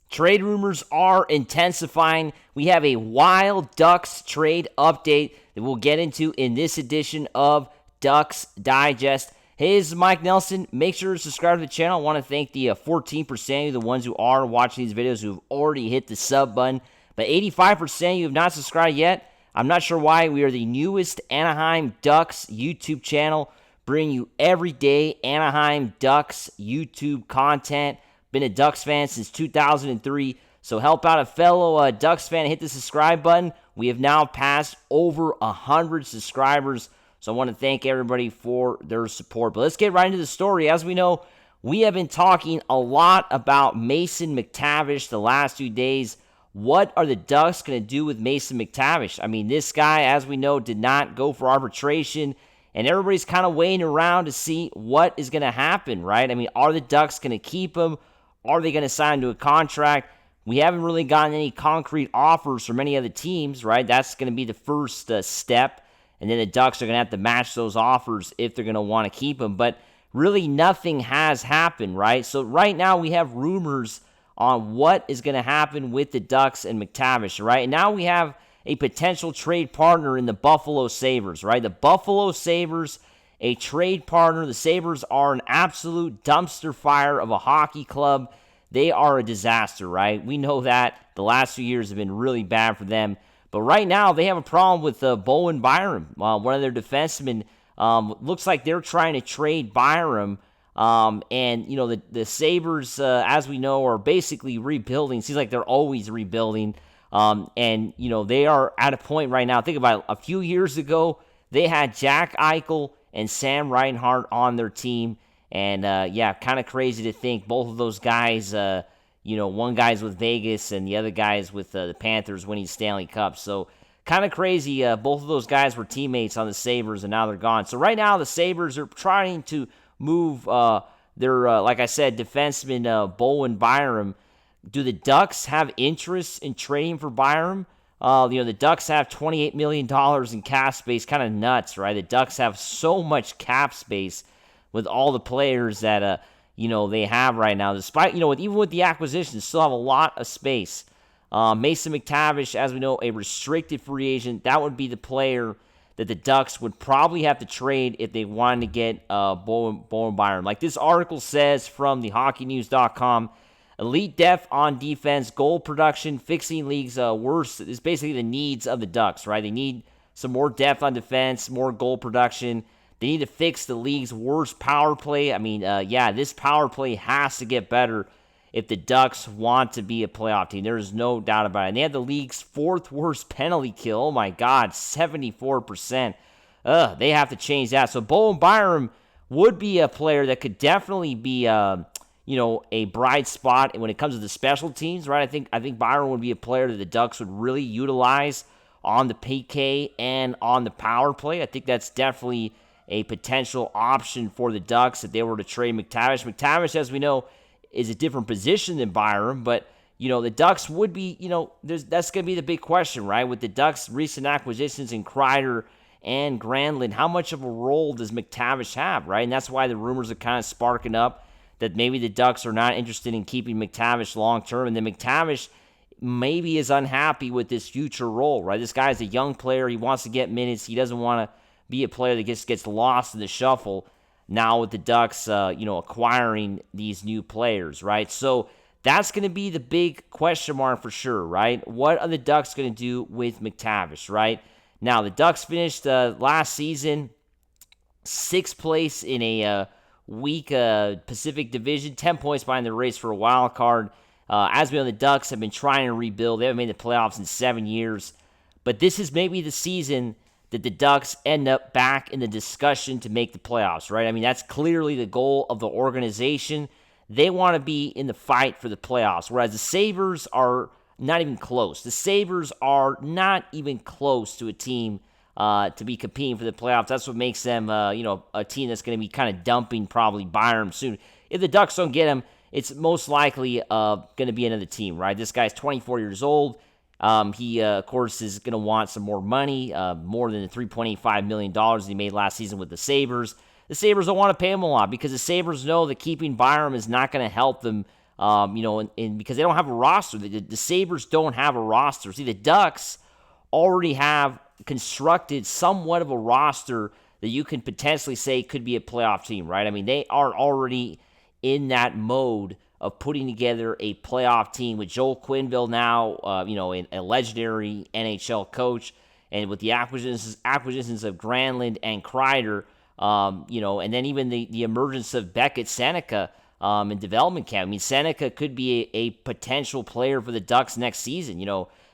Trade rumors are intensifying. We have a Wild Ducks trade update that we'll get into in this edition of Ducks Digest. Hey, this is Mike Nelson. Make sure to subscribe to the channel. I want to thank the 14% of the ones who are watching these videos who have already hit the sub button. But 85% you have not subscribed yet. I'm not sure why. We are the newest Anaheim Ducks YouTube channel, bringing you everyday Anaheim Ducks YouTube content. Been a Ducks fan since 2003, so help out a fellow Ducks fan and hit the subscribe button. We have now passed over 100 subscribers, so I want to thank everybody for their support. But let's get right into the story. As we know, we have been talking a lot about Mason McTavish the last few days. What are the Ducks going to do with Mason McTavish? I mean, this guy, as we know, did not go for arbitration, and everybody's kind of waiting around to see what is going to happen, right? I mean, are the Ducks going to keep him? Are they going to sign to a contract? We haven't really gotten any concrete offers from any of the teams, right? That's going to be the first step. And then the Ducks are going to have to match those offers if they're going to want to keep him. But really nothing has happened, right? So right now we have rumors on what is going to happen with the Ducks and McTavish, right? And now we have a potential trade partner in the Buffalo Sabres, right? The Buffalo Sabres, a trade partner. The Sabres are an absolute dumpster fire of a hockey club. They are a disaster, right? We know that. The last few years have been really bad for them. But right now, they have a problem with Bowen Byram, one of their defensemen. Looks like they're trying to trade Byram. And, you know, the Sabres, as we know, are basically rebuilding. Seems like they're always rebuilding. And, you know, they are at a point right now. Think about it. A few years ago, they had Jack Eichel and Sam Reinhart on their team. And, yeah, kind of crazy to think both of those guys, you know, one guy's with Vegas and the other guy's with the Panthers winning Stanley Cup. So kind of crazy. Both of those guys were teammates on the Sabres, and now they're gone. So right now the Sabres are trying to move their, like I said, defenseman Bowen Byram. Do the Ducks have interest in trading for Byram? You know, the Ducks have $28 million in cap space. Kind of nuts, right? The Ducks have so much cap space with all the players that, you know, they have right now. Despite, you know, even with the acquisitions, still have a lot of space. Mason McTavish, as we know, a restricted free agent. That would be the player that the Ducks would probably have to trade if they wanted to get Bowen Byram. Like this article says from the HockeyNews.com, elite depth on defense, goal production, fixing league's worst is basically the needs of the Ducks, right? They need some more depth on defense, more goal production. They need to fix the league's worst power play. I mean, yeah, this power play has to get better if the Ducks want to be a playoff team. There is no doubt about it. And they have the league's fourth worst penalty kill. Oh, my God, 74%. They have to change that. So Bowen Byram would be a player that could definitely be, you know, a bright spot when it comes to the special teams, right? I think Byram would be a player that the Ducks would really utilize on the PK and on the power play. I think that's definitely a potential option for the Ducks if they were to trade McTavish. McTavish, as we know, is a different position than Byram, but, you know, the Ducks would be, you know, that's going to be the big question, right? With the Ducks' recent acquisitions in Kreider and Granlund, how much of a role does McTavish have, right? And that's why the rumors are kind of sparking up that maybe the Ducks are not interested in keeping McTavish long-term, and then McTavish maybe is unhappy with this future role, right? This guy's a young player. He wants to get minutes. He doesn't want to be a player that gets lost in the shuffle now with the Ducks, you know, acquiring these new players, right? So that's going to be the big question mark for sure, right? What are the Ducks going to do with McTavish, right? Now, the Ducks finished last season 6th place in a weak Pacific Division, 10 points behind the race for a wild card. As we know, the Ducks have been trying to rebuild. They haven't made the playoffs in 7 years. But this is maybe the season that the Ducks end up back in the discussion to make the playoffs, right? I mean, that's clearly the goal of the organization. They want to be in the fight for the playoffs, whereas the Sabres are not even close. The Sabres are not even close to a team to be competing for the playoffs. That's what makes them, you know, a team that's going to be kind of dumping probably Byram soon. If the Ducks don't get him, it's most likely going to be another team, right? This guy's 24 years old. He, of course, is going to want some more money, more than the $3.85 million he made last season with the Sabres. The Sabres don't want to pay him a lot because the Sabres know that keeping Byram is not going to help them because they don't have a roster. The Sabres don't have a roster. See, the Ducks already have constructed somewhat of a roster that you can potentially say could be a playoff team, right? I mean, they are already in that mode of putting together a playoff team with Joel Quenneville now, a legendary NHL coach, and with the acquisitions of Granlund and Kreider, and then even the emergence of Beckett Seneca in development camp. I mean, Seneca could be a potential player for the Ducks next season.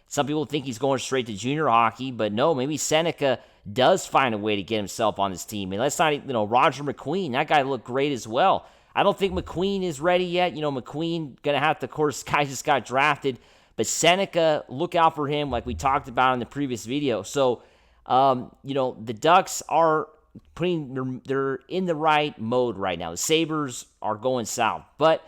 Some people think he's going straight to junior hockey, but no, maybe Seneca does find a way to get himself on this team. And let's not, Roger McQueen, that guy looked great as well. I don't think McQueen is ready yet. McQueen going to have to, of course, guy just got drafted. But Seneca, look out for him like we talked about in the previous video. So, the Ducks are they're in the right mode right now. The Sabres are going south. But,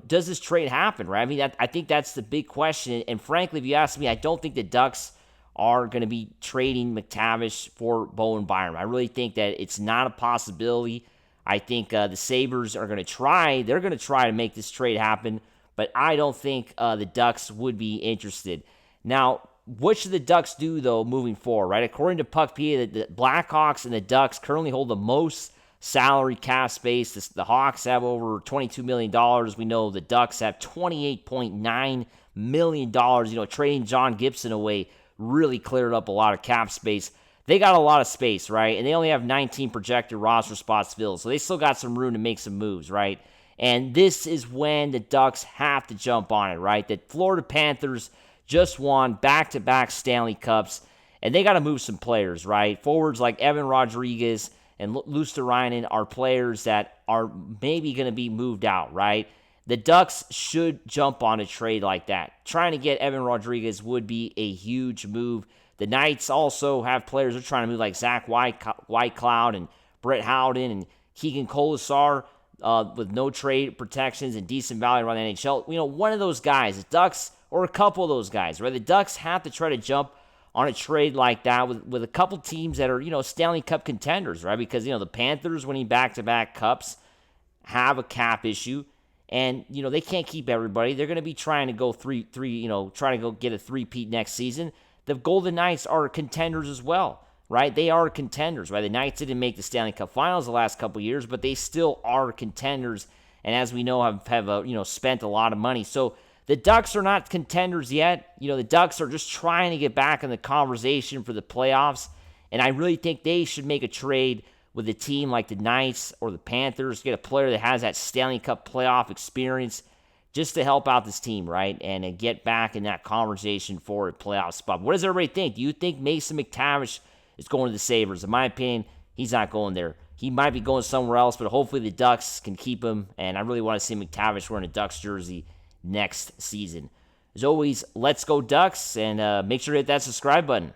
does this trade happen, right? I mean, I think that's the big question. And frankly, if you ask me, I don't think the Ducks are going to be trading McTavish for Bowen Byram. I really think that it's not a possibility. I think the Sabres are going to try. They're going to try to make this trade happen, but I don't think the Ducks would be interested. Now, what should the Ducks do, though, moving forward, right? According to Puckpedia, the Blackhawks and the Ducks currently hold the most salary cap space. The Hawks have over $22 million. We know the Ducks have $28.9 million. Trading John Gibson away really cleared up a lot of cap space. They got a lot of space, right? And they only have 19 projected roster spots filled. So they still got some room to make some moves, right? And this is when the Ducks have to jump on it, right? The Florida Panthers just won back-to-back Stanley Cups, and they got to move some players, right? Forwards like Evan Rodriguez and Luosterainen are players that are maybe going to be moved out, right? The Ducks should jump on a trade like that. Trying to get Evan Rodriguez would be a huge move. The Knights also have players they're trying to move like Zach Whitecloud and Brett Howden and Keegan Colasar with no trade protections and decent value around the NHL. One of those guys, the Ducks, or a couple of those guys, right? The Ducks have to try to jump on a trade like that with a couple teams that are, Stanley Cup contenders, right? Because, the Panthers winning back-to-back cups have a cap issue. And, they can't keep everybody. They're going to be trying to go trying to go get a three-peat next season. The Golden Knights are contenders as well, right? They are contenders, right? The Knights didn't make the Stanley Cup Finals the last couple of years, but they still are contenders. And as we know, have spent a lot of money. So the Ducks are not contenders yet. The Ducks are just trying to get back in the conversation for the playoffs. And I really think they should make a trade with a team like the Knights or the Panthers, get a player that has that Stanley Cup playoff experience just to help out this team, right? And get back in that conversation for a playoff spot. What does everybody think? Do you think Mason McTavish is going to the Sabres? In my opinion, he's not going there. He might be going somewhere else, but hopefully the Ducks can keep him. And I really want to see McTavish wearing a Ducks jersey next season. As always, let's go Ducks, and make sure to hit that subscribe button.